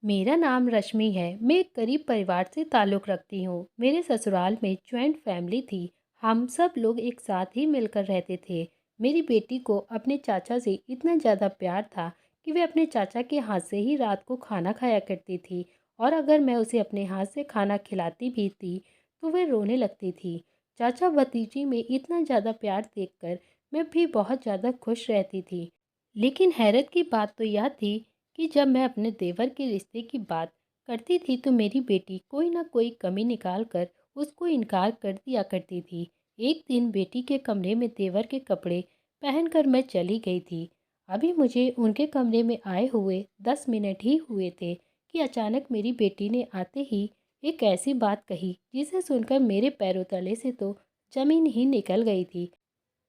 मेरा नाम रश्मि है। मैं एक गरीब परिवार से ताल्लुक़ रखती हूँ। मेरे ससुराल में जॉइंट फैमिली थी। हम सब लोग एक साथ ही मिलकर रहते थे। मेरी बेटी को अपने चाचा से इतना ज़्यादा प्यार था कि वे अपने चाचा के हाथ से ही रात को खाना खाया करती थी। और अगर मैं उसे अपने हाथ से खाना खिलाती भी थी तो वह रोने लगती थी। चाचा भतीजी में इतना ज़्यादा प्यार देखकर मैं भी बहुत ज़्यादा खुश रहती थी। लेकिन हैरत की बात तो यह थी कि जब मैं अपने देवर के रिश्ते की बात करती थी तो मेरी बेटी कोई ना कोई कमी निकाल कर उसको इनकार कर दिया करती थी। एक दिन बेटी के कमरे में देवर के कपड़े पहनकर मैं चली गई थी। अभी मुझे उनके कमरे में आए हुए 10 मिनट ही हुए थे कि अचानक मेरी बेटी ने आते ही एक ऐसी बात कही जिसे सुनकर मेरे पैरों तले से तो जमीन ही निकल गई थी।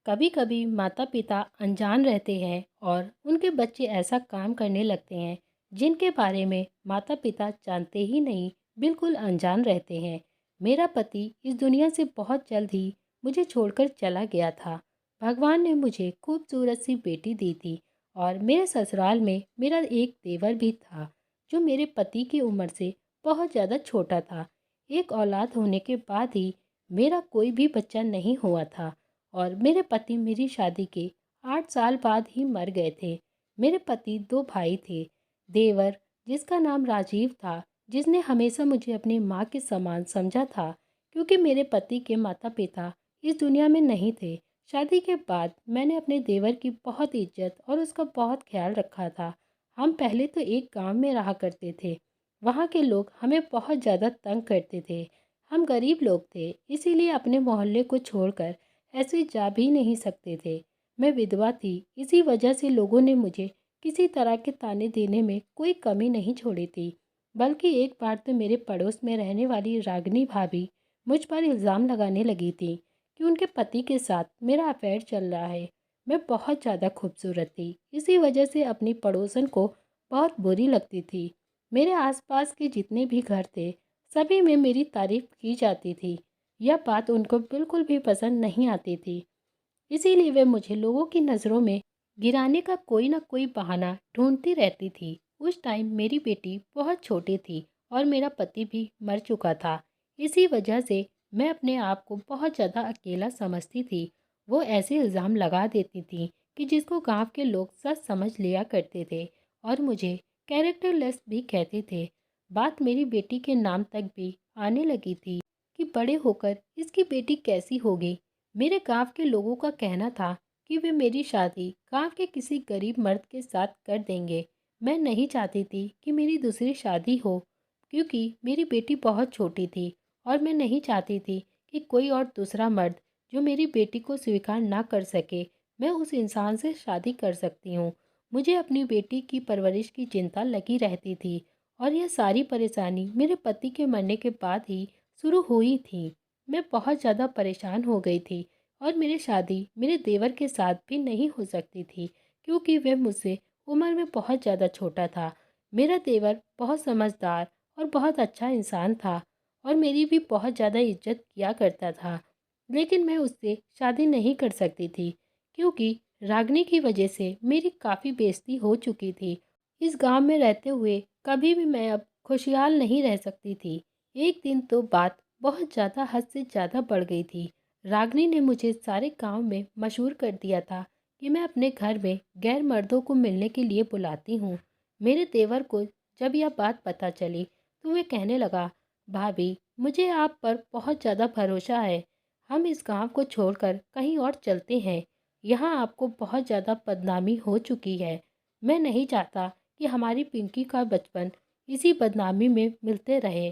कभी कभी माता पिता अनजान रहते हैं और उनके बच्चे ऐसा काम करने लगते हैं जिनके बारे में माता पिता जानते ही नहीं, बिल्कुल अनजान रहते हैं। मेरा पति इस दुनिया से बहुत जल्द ही मुझे छोड़कर चला गया था। भगवान ने मुझे खूबसूरत सी बेटी दी थी और मेरे ससुराल में मेरा एक देवर भी था जो मेरे पति की उम्र से बहुत ज़्यादा छोटा था। एक औलाद होने के बाद ही मेरा कोई भी बच्चा नहीं हुआ था और मेरे पति मेरी शादी के 8 साल बाद ही मर गए थे। मेरे पति दो भाई थे। देवर जिसका नाम राजीव था, जिसने हमेशा मुझे अपनी माँ के समान समझा था क्योंकि मेरे पति के माता पिता इस दुनिया में नहीं थे। शादी के बाद मैंने अपने देवर की बहुत इज्जत और उसका बहुत ख्याल रखा था। हम पहले तो एक गांव में रहा करते थे। वहाँ के लोग हमें बहुत ज़्यादा तंग करते थे। हम गरीब लोग थे, इसीलिए अपने मोहल्ले को छोड़कर ऐसे जा भी नहीं सकते थे। मैं विधवा थी, इसी वजह से लोगों ने मुझे किसी तरह के ताने देने में कोई कमी नहीं छोड़ी थी। बल्कि एक बार तो मेरे पड़ोस में रहने वाली रागनी भाभी मुझ पर इल्ज़ाम लगाने लगी थी कि उनके पति के साथ मेरा अफेयर चल रहा है। मैं बहुत ज़्यादा खूबसूरत थी, इसी वजह से अपनी पड़ोसन को बहुत बुरी लगती थी। मेरे आसपास के जितने भी घर थे सभी में मेरी तारीफ की जाती थी। यह बात उनको बिल्कुल भी पसंद नहीं आती थी, इसीलिए वे मुझे लोगों की नज़रों में गिराने का कोई ना कोई बहाना ढूंढती रहती थी। उस टाइम मेरी बेटी बहुत छोटी थी और मेरा पति भी मर चुका था। इसी वजह से मैं अपने आप को बहुत ज़्यादा अकेला समझती थी। वो ऐसे इल्ज़ाम लगा देती थी कि जिसको गांव के लोग सच समझ लिया करते थे और मुझे कैरेक्टरलेस भी कहते थे। बात मेरी बेटी के नाम तक भी आने लगी थी कि बड़े होकर इसकी बेटी कैसी होगी। मेरे गांव के लोगों का कहना था कि वे मेरी शादी गांव के किसी गरीब मर्द के साथ कर देंगे। मैं नहीं चाहती थी कि मेरी दूसरी शादी हो क्योंकि मेरी बेटी बहुत छोटी थी और मैं नहीं चाहती थी कि कोई और दूसरा मर्द जो मेरी बेटी को स्वीकार ना कर सके, मैं उस इंसान से शादी कर सकती हूँ। मुझे अपनी बेटी की परवरिश की चिंता लगी रहती थी और यह सारी परेशानी मेरे पति के मरने के बाद ही शुरू हुई थी। मैं बहुत ज़्यादा परेशान हो गई थी और मेरी शादी मेरे देवर के साथ भी नहीं हो सकती थी क्योंकि वह मुझसे उम्र में बहुत ज़्यादा छोटा था। मेरा देवर बहुत समझदार और बहुत अच्छा इंसान था और मेरी भी बहुत ज़्यादा इज्जत किया करता था। लेकिन मैं उससे शादी नहीं कर सकती थी क्योंकि रागनी की वजह से मेरी काफ़ी बेइज्जती हो चुकी थी। इस गांव में रहते हुए कभी भी मैं अब खुशहाल नहीं रह सकती थी। एक दिन तो बात बहुत ज़्यादा हद से ज़्यादा बढ़ गई थी। रागनी ने मुझे सारे गांव में मशहूर कर दिया था कि मैं अपने घर में गैर मर्दों को मिलने के लिए बुलाती हूँ। मेरे देवर को जब यह बात पता चली तो वे कहने लगा, भाभी मुझे आप पर बहुत ज़्यादा भरोसा है। हम इस गांव को छोड़कर कहीं और चलते हैं। यहाँ आपको बहुत ज़्यादा बदनामी हो चुकी है। मैं नहीं चाहता कि हमारी पिंकी का बचपन इसी बदनामी में मिलते रहे।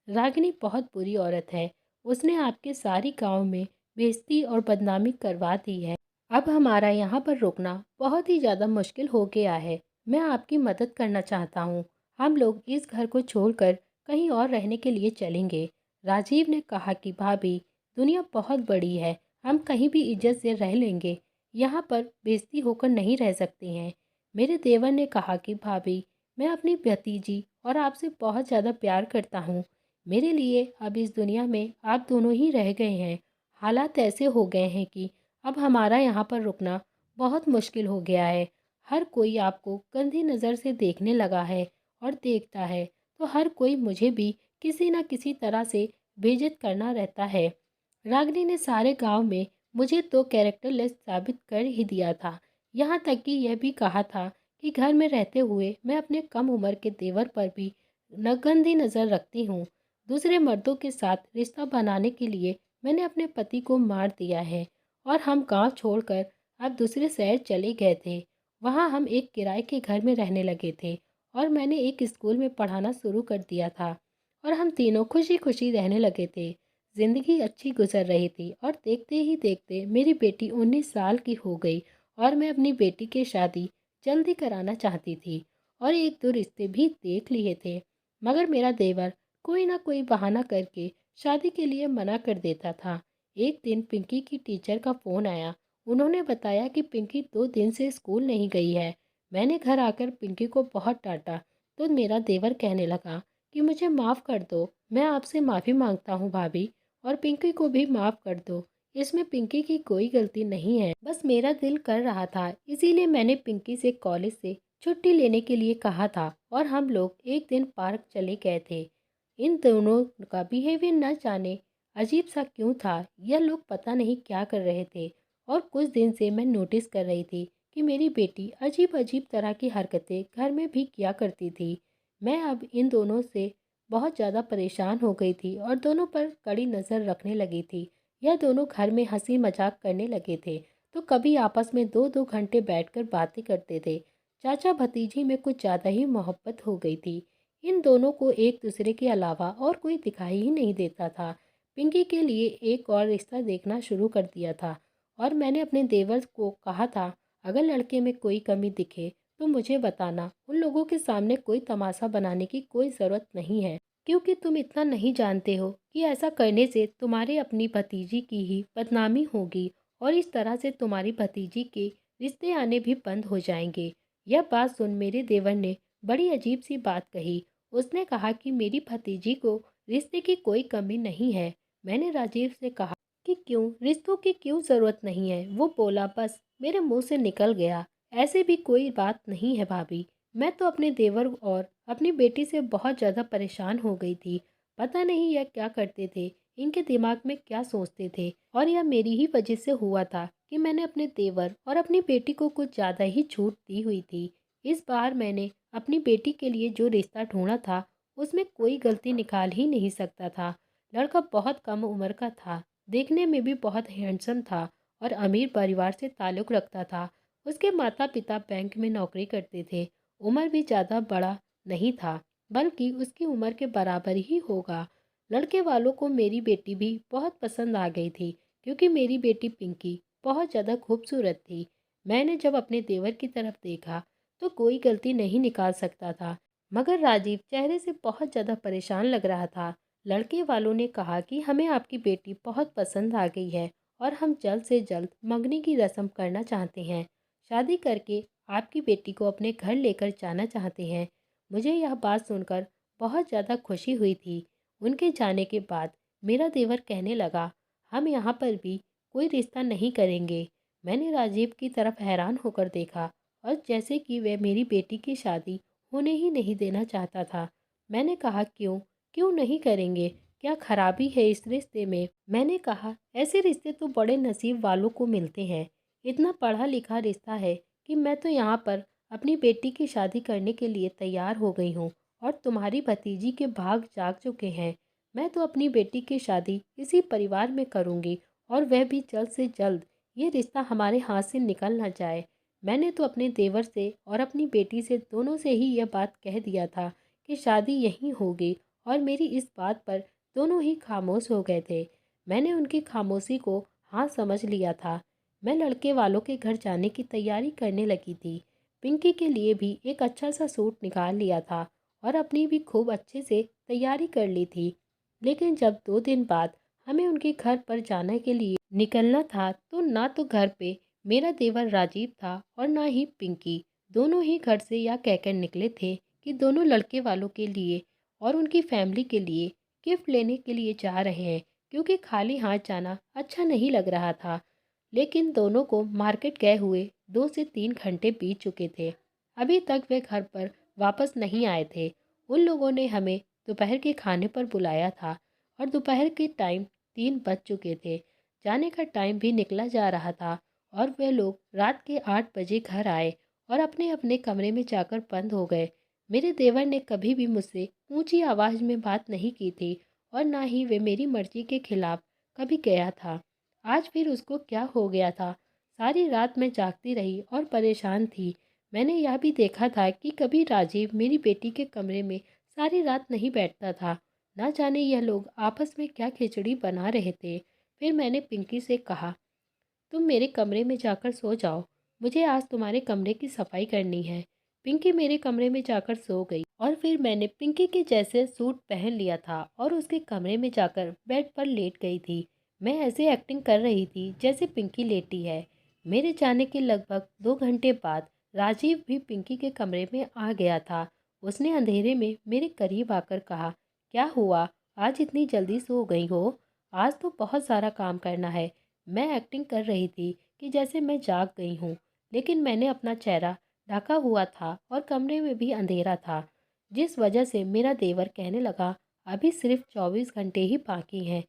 रागिनी बहुत बुरी औरत है। उसने आपके सारी गांव में बेइज्जती और बदनामी करवा दी है। अब हमारा यहाँ पर रुकना बहुत ही ज़्यादा मुश्किल हो गया है। मैं आपकी मदद करना चाहता हूँ। हम लोग इस घर को छोड़कर कहीं और रहने के लिए चलेंगे। राजीव ने कहा कि भाभी दुनिया बहुत बड़ी है, हम कहीं भी इज्जत से रह लेंगे, यहाँ पर बेइज्जती होकर नहीं रह सकते हैं। मेरे देवर ने कहा कि भाभी मैं अपनी भतीजी और आपसे बहुत ज़्यादा प्यार करता हूँ। मेरे लिए अब इस दुनिया में आप दोनों ही रह गए हैं। हालात ऐसे हो गए हैं कि अब हमारा यहाँ पर रुकना बहुत मुश्किल हो गया है। हर कोई आपको गंदी नज़र से देखने लगा है और देखता है तो हर कोई मुझे भी किसी न किसी तरह से बेइज्जत करना रहता है। रागिनी ने सारे गांव में मुझे तो कैरेक्टरलेस साबित कर ही दिया था। यहाँ तक कि यह भी कहा था कि घर में रहते हुए मैं अपने कम उम्र के देवर पर भी गंदी नज़र रखती हूँ। दूसरे मर्दों के साथ रिश्ता बनाने के लिए मैंने अपने पति को मार दिया है और हम गांव छोड़कर अब दूसरे शहर चले गए थे। वहाँ हम एक किराए के घर में रहने लगे थे और मैंने एक स्कूल में पढ़ाना शुरू कर दिया था और हम तीनों खुशी खुशी रहने लगे थे। जिंदगी अच्छी गुजर रही थी और देखते ही देखते मेरी बेटी 19 साल की हो गई और मैं अपनी बेटी की शादी जल्दी कराना चाहती थी और एक दो रिश्ते भी देख लिए थे, मगर मेरा देवर कोई ना कोई बहाना करके शादी के लिए मना कर देता था। एक दिन पिंकी की टीचर का फ़ोन आया। उन्होंने बताया कि पिंकी 2 दिन से स्कूल नहीं गई है। मैंने घर आकर पिंकी को बहुत डांटा तो मेरा देवर कहने लगा कि मुझे माफ़ कर दो, मैं आपसे माफ़ी मांगता हूँ भाभी, और पिंकी को भी माफ़ कर दो। इसमें पिंकी की कोई गलती नहीं है, बस मेरा दिल कर रहा था, इसीलिए मैंने पिंकी से कॉलेज से छुट्टी लेने के लिए कहा था और हम लोग एक दिन पार्क चले गए थे। इन दोनों का बिहेवियर न जाने अजीब सा क्यों था। यह लोग पता नहीं क्या कर रहे थे और कुछ दिन से मैं नोटिस कर रही थी कि मेरी बेटी अजीब अजीब तरह की हरकतें घर में भी किया करती थी। मैं अब इन दोनों से बहुत ज़्यादा परेशान हो गई थी और दोनों पर कड़ी नज़र रखने लगी थी। यह दोनों घर में हंसी मजाक करने लगे थे तो कभी आपस में 2-2 घंटे बैठकर बातें करते थे। चाचा भतीजी में कुछ ज़्यादा ही मोहब्बत हो गई थी। इन दोनों को एक दूसरे के अलावा और कोई दिखाई ही नहीं देता था। पिंकी के लिए एक और रिश्ता देखना शुरू कर दिया था और मैंने अपने देवर को कहा था, अगर लड़के में कोई कमी दिखे तो मुझे बताना। उन लोगों के सामने कोई तमाशा बनाने की कोई ज़रूरत नहीं है, क्योंकि तुम इतना नहीं जानते हो कि ऐसा करने से तुम्हारे अपनी भतीजी की ही बदनामी होगी और इस तरह से तुम्हारी भतीजी के रिश्ते आने भी बंद हो जाएंगे। यह बात सुन मेरे देवर ने बड़ी अजीब सी बात कही। उसने कहा कि मेरी भतीजी को रिश्ते की कोई कमी नहीं है। मैंने राजीव से कहा कि क्यों, रिश्तों की क्यों ज़रूरत नहीं है। वो बोला, बस मेरे मुंह से निकल गया, ऐसे भी कोई बात नहीं है भाभी। मैं तो अपने देवर और अपनी बेटी से बहुत ज़्यादा परेशान हो गई थी। पता नहीं यह क्या करते थे, इनके दिमाग में क्या सोचते थे, और यह मेरी ही वजह से हुआ था कि मैंने अपने देवर और अपनी बेटी को कुछ ज़्यादा ही छूट दी हुई थी। इस बार मैंने अपनी बेटी के लिए जो रिश्ता ढूंढा था उसमें कोई गलती निकाल ही नहीं सकता था। लड़का बहुत कम उम्र का था, देखने में भी बहुत हैंडसम था और अमीर परिवार से ताल्लुक़ रखता था। उसके माता पिता बैंक में नौकरी करते थे। उम्र भी ज़्यादा बड़ा नहीं था, बल्कि उसकी उम्र के बराबर ही होगा। लड़के वालों को मेरी बेटी भी बहुत पसंद आ गई थी, क्योंकि मेरी बेटी पिंकी बहुत ज़्यादा खूबसूरत थी। मैंने जब अपने देवर की तरफ देखा तो कोई गलती नहीं निकाल सकता था, मगर राजीव चेहरे से बहुत ज़्यादा परेशान लग रहा था। लड़के वालों ने कहा कि हमें आपकी बेटी बहुत पसंद आ गई है और हम जल्द से जल्द मंगनी की रस्म करना चाहते हैं। शादी करके आपकी बेटी को अपने घर लेकर जाना चाहते हैं। मुझे यह बात सुनकर बहुत ज़्यादा खुशी हुई थी। उनके जाने के बाद मेरा देवर कहने लगा, हम यहाँ पर भी कोई रिश्ता नहीं करेंगे। मैंने राजीव की तरफ हैरान होकर देखा और जैसे कि वह मेरी बेटी की शादी होने ही नहीं देना चाहता था। मैंने कहा, क्यों क्यों नहीं करेंगे, क्या खराबी है इस रिश्ते में? मैंने कहा, ऐसे रिश्ते तो बड़े नसीब वालों को मिलते हैं। इतना पढ़ा लिखा रिश्ता है कि मैं तो यहाँ पर अपनी बेटी की शादी करने के लिए तैयार हो गई हूँ और तुम्हारी भतीजी के भाग जाग चुके हैं। मैं तो अपनी बेटी की शादी इसी परिवार में करूँगी और वह भी जल्द से जल्द, ये रिश्ता हमारे हाथ से निकल ना जाए। मैंने तो अपने देवर से और अपनी बेटी से दोनों से ही यह बात कह दिया था कि शादी यहीं होगी और मेरी इस बात पर दोनों ही खामोश हो गए थे। मैंने उनकी खामोशी को हाँ समझ लिया था। मैं लड़के वालों के घर जाने की तैयारी करने लगी थी। पिंकी के लिए भी एक अच्छा सा सूट निकाल लिया था और अपनी भी खूब अच्छे से तैयारी कर ली थी। लेकिन जब 2 दिन बाद हमें उनके घर पर जाने के लिए निकलना था तो ना तो घर पे मेरा देवर राजीव था और ना ही पिंकी। दोनों ही घर से यह कहकर निकले थे कि दोनों लड़के वालों के लिए और उनकी फैमिली के लिए गिफ्ट लेने के लिए जा रहे हैं, क्योंकि खाली हाथ जाना अच्छा नहीं लग रहा था। लेकिन दोनों को मार्केट गए हुए 2 से 3 घंटे बीत चुके थे। अभी तक वे घर पर वापस नहीं आए थे। उन लोगों ने हमें दोपहर के खाने पर बुलाया था और दोपहर के टाइम 3 बज चुके थे। जाने का टाइम भी निकला जा रहा था और वे लोग रात के 8 बजे घर आए और अपने अपने कमरे में जाकर बंद हो गए। मेरे देवर ने कभी भी मुझसे ऊंची आवाज़ में बात नहीं की थी और ना ही वे मेरी मर्जी के खिलाफ कभी गया था। आज फिर उसको क्या हो गया था? सारी रात मैं जागती रही और परेशान थी। मैंने यह भी देखा था कि कभी राजीव मेरी बेटी के कमरे में सारी रात नहीं बैठता था। ना जाने यह लोग आपस में क्या खिचड़ी बना रहे थे। फिर मैंने पिंकी से कहा, तुम मेरे कमरे में जाकर सो जाओ, मुझे आज तुम्हारे कमरे की सफाई करनी है। पिंकी मेरे कमरे में जाकर सो गई और फिर मैंने पिंकी के जैसे सूट पहन लिया था और उसके कमरे में जाकर बेड पर लेट गई थी। मैं ऐसे एक्टिंग कर रही थी जैसे पिंकी लेटी है। मेरे जाने के लगभग 2 घंटे बाद राजीव भी पिंकी के कमरे में आ गया था। उसने अंधेरे में मेरे करीब आकर कहा, क्या हुआ, आज इतनी जल्दी सो गई हो? आज तो बहुत सारा काम करना है। मैं एक्टिंग कर रही थी कि जैसे मैं जाग गई हूँ, लेकिन मैंने अपना चेहरा ढका हुआ था और कमरे में भी अंधेरा था, जिस वजह से मेरा देवर कहने लगा, अभी सिर्फ 24 घंटे ही बाकी हैं।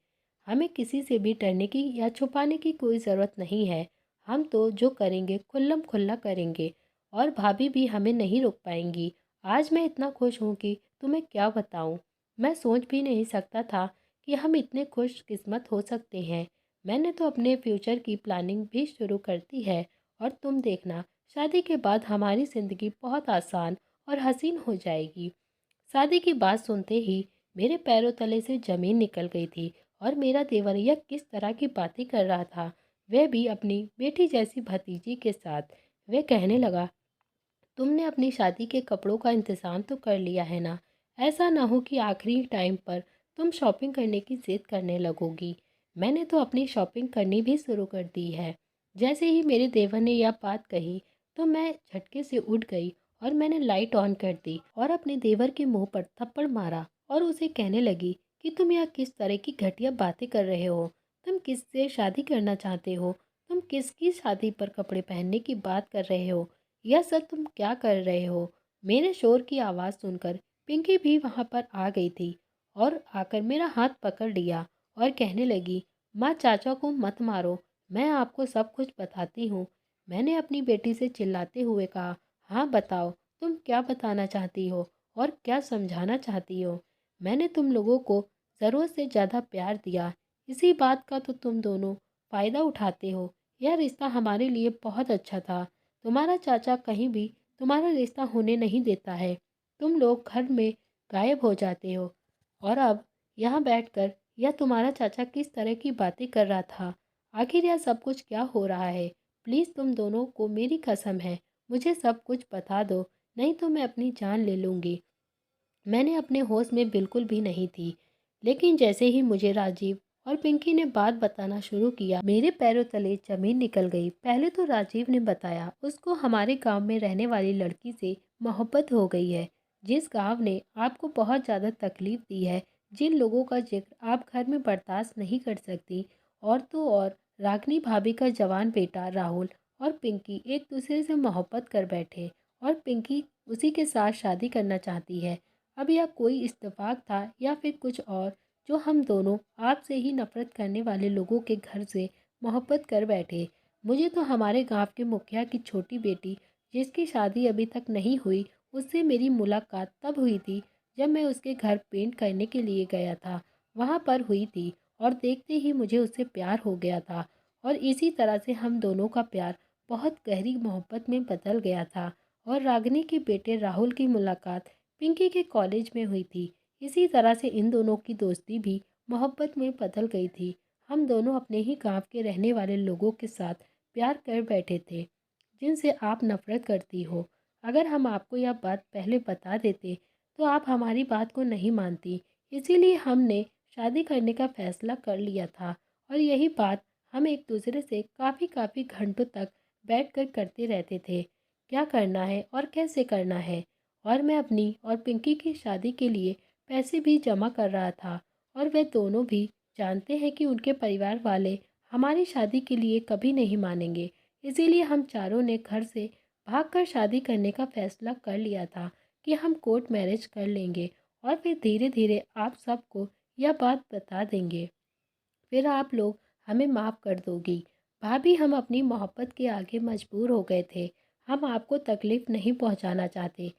हमें किसी से भी डरने की या छुपाने की कोई ज़रूरत नहीं है। हम तो जो करेंगे खुल्लम खुल्ला करेंगे और भाभी भी हमें नहीं रोक पाएंगी। आज मैं इतना खुश हूँ कि तुम्हें क्या बताऊँ। मैं सोच भी नहीं सकता था कि हम इतने खुशकिस्मत हो सकते हैं। मैंने तो अपने फ्यूचर की प्लानिंग भी शुरू कर दी है और तुम देखना, शादी के बाद हमारी ज़िंदगी बहुत आसान और हसीन हो जाएगी। शादी की बात सुनते ही मेरे पैरों तले से ज़मीन निकल गई थी और मेरा देवर यह किस तरह की बातें कर रहा था, वह भी अपनी बेटी जैसी भतीजी के साथ। वह कहने लगा, तुमने अपनी शादी के कपड़ों का इंतज़ाम तो कर लिया है ना? ऐसा ना हो कि आखिरी टाइम पर तुम शॉपिंग करने की ज़िद करने लगोगी। मैंने तो अपनी शॉपिंग करनी भी शुरू कर दी है। जैसे ही मेरे देवर ने यह बात कही तो मैं झटके से उठ गई और मैंने लाइट ऑन कर दी और अपने देवर के मुंह पर थप्पड़ मारा और उसे कहने लगी कि तुम यह किस तरह की घटिया बातें कर रहे हो? तुम किससे शादी करना चाहते हो? तुम किसकी शादी पर कपड़े पहनने की बात कर रहे हो? यह सब तुम क्या कर रहे हो? मेरे शोर की आवाज़ सुनकर पिंकी भी वहाँ पर आ गई थी और आकर मेरा हाथ पकड़ लिया और कहने लगी, माँ चाचा को मत मारो, मैं आपको सब कुछ बताती हूँ। मैंने अपनी बेटी से चिल्लाते हुए कहा, हाँ बताओ, तुम क्या बताना चाहती हो और क्या समझाना चाहती हो? मैंने तुम लोगों को ज़रूरत से ज़्यादा प्यार दिया, इसी बात का तो तुम दोनों फ़ायदा उठाते हो। यह रिश्ता हमारे लिए बहुत अच्छा था। तुम्हारा चाचा कहीं भी तुम्हारा रिश्ता होने नहीं देता है। तुम लोग घर में गायब हो जाते हो और अब यहाँ बैठकर यह तुम्हारा चाचा किस तरह की बातें कर रहा था? आखिर यह सब कुछ क्या हो रहा है? प्लीज़ तुम दोनों को मेरी कसम है, मुझे सब कुछ बता दो, नहीं तो मैं अपनी जान ले लूँगी। मैंने अपने होश में बिल्कुल भी नहीं थी, लेकिन जैसे ही मुझे राजीव और पिंकी ने बात बताना शुरू किया, मेरे पैरों तले जमीन निकल गई। पहले तो राजीव ने बताया उसको हमारे गांव में रहने वाली लड़की से मोहब्बत हो गई है, जिस गांव ने आपको बहुत ज़्यादा तकलीफ दी है, जिन लोगों का जिक्र आप घर में बर्दाश्त नहीं कर सकती। और तो और रागनी भाभी का जवान बेटा राहुल और पिंकी एक दूसरे से मोहब्बत कर बैठे और पिंकी उसी के साथ शादी करना चाहती है। अब यह कोई इत्तेफाक था या फिर कुछ और, जो हम दोनों आपसे ही नफरत करने वाले लोगों के घर से मोहब्बत कर बैठे। मुझे तो हमारे गांव के मुखिया की छोटी बेटी, जिसकी शादी अभी तक नहीं हुई, उससे मेरी मुलाकात तब हुई थी जब मैं उसके घर पेंट करने के लिए गया था। वहाँ पर हुई थी और देखते ही मुझे उससे प्यार हो गया था और इसी तरह से हम दोनों का प्यार बहुत गहरी मोहब्बत में बदल गया था। और रागिनी के बेटे राहुल की मुलाकात पिंकी के कॉलेज में हुई थी। इसी तरह से इन दोनों की दोस्ती भी मोहब्बत में बदल गई थी। हम दोनों अपने ही गांव के रहने वाले लोगों के साथ प्यार कर बैठे थे, जिनसे आप नफरत करती हो। अगर हम आपको यह बात पहले बता देते तो आप हमारी बात को नहीं मानती। इसीलिए हमने शादी करने का फैसला कर लिया था और यही बात हम एक दूसरे से काफ़ी घंटों तक बैठकर करते रहते थे, क्या करना है और कैसे करना है। और मैं अपनी और पिंकी की शादी के लिए पैसे भी जमा कर रहा था और वे दोनों भी जानते हैं कि उनके परिवार वाले हमारी शादी के लिए कभी नहीं मानेंगे। इसीलिए हम चारों ने घर से भागकर शादी करने का फैसला कर लिया था। कि हम कोर्ट मैरिज कर लेंगे और फिर धीरे धीरे आप सबको यह बात बता देंगे। फिर आप लोग हमें माफ़ कर दोगी। भाभी, हम अपनी मोहब्बत के आगे मजबूर हो गए थे। हम आपको तकलीफ़ नहीं पहुंचाना चाहते।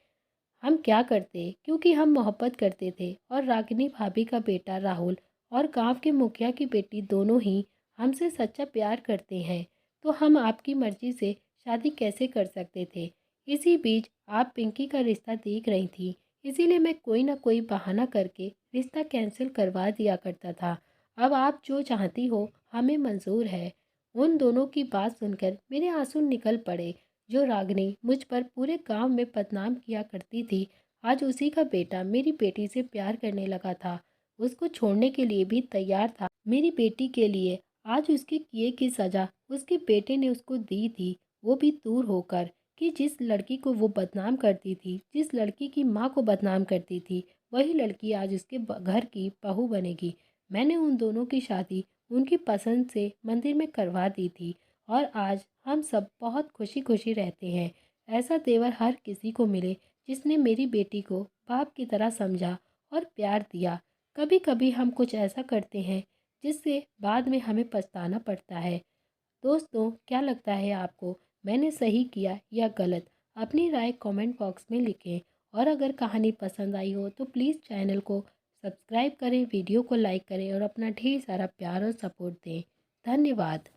हम क्या करते, क्योंकि हम मोहब्बत करते थे और रागिनी भाभी का बेटा राहुल और गांव के मुखिया की बेटी दोनों ही हमसे सच्चा प्यार करते हैं। तो हम आपकी मर्ज़ी से शादी कैसे कर सकते थे? इसी बीच आप पिंकी का रिश्ता देख रही थी, इसीलिए मैं कोई ना कोई बहाना करके रिश्ता कैंसिल करवा दिया करता था। अब आप जो चाहती हो हमें मंजूर है। उन दोनों की बात सुनकर मेरे आंसू निकल पड़े। जो रागिनी मुझ पर पूरे गांव में बदनाम किया करती थी, आज उसी का बेटा मेरी बेटी से प्यार करने लगा था। उसको छोड़ने के लिए भी तैयार था मेरी बेटी के लिए। आज उसके किए की सज़ा उसके बेटे ने उसको दी थी, वो भी दूर होकर। कि जिस लड़की को वो बदनाम करती थी, जिस लड़की की माँ को बदनाम करती थी, वही लड़की आज उसके घर की बहू बनेगी। मैंने उन दोनों की शादी उनकी पसंद से मंदिर में करवा दी थी और आज हम सब बहुत खुशी खुशी रहते हैं। ऐसा तेवर हर किसी को मिले जिसने मेरी बेटी को बाप की तरह समझा और प्यार दिया। कभी कभी हम कुछ ऐसा करते हैं जिससे बाद में हमें पछताना पड़ता है। दोस्तों, क्या लगता है आपको, मैंने सही किया या गलत? अपनी राय कमेंट बॉक्स में लिखें। और अगर कहानी पसंद आई हो तो प्लीज़ चैनल को सब्सक्राइब करें, वीडियो को लाइक करें और अपना ढेर सारा प्यार और सपोर्ट दें। धन्यवाद।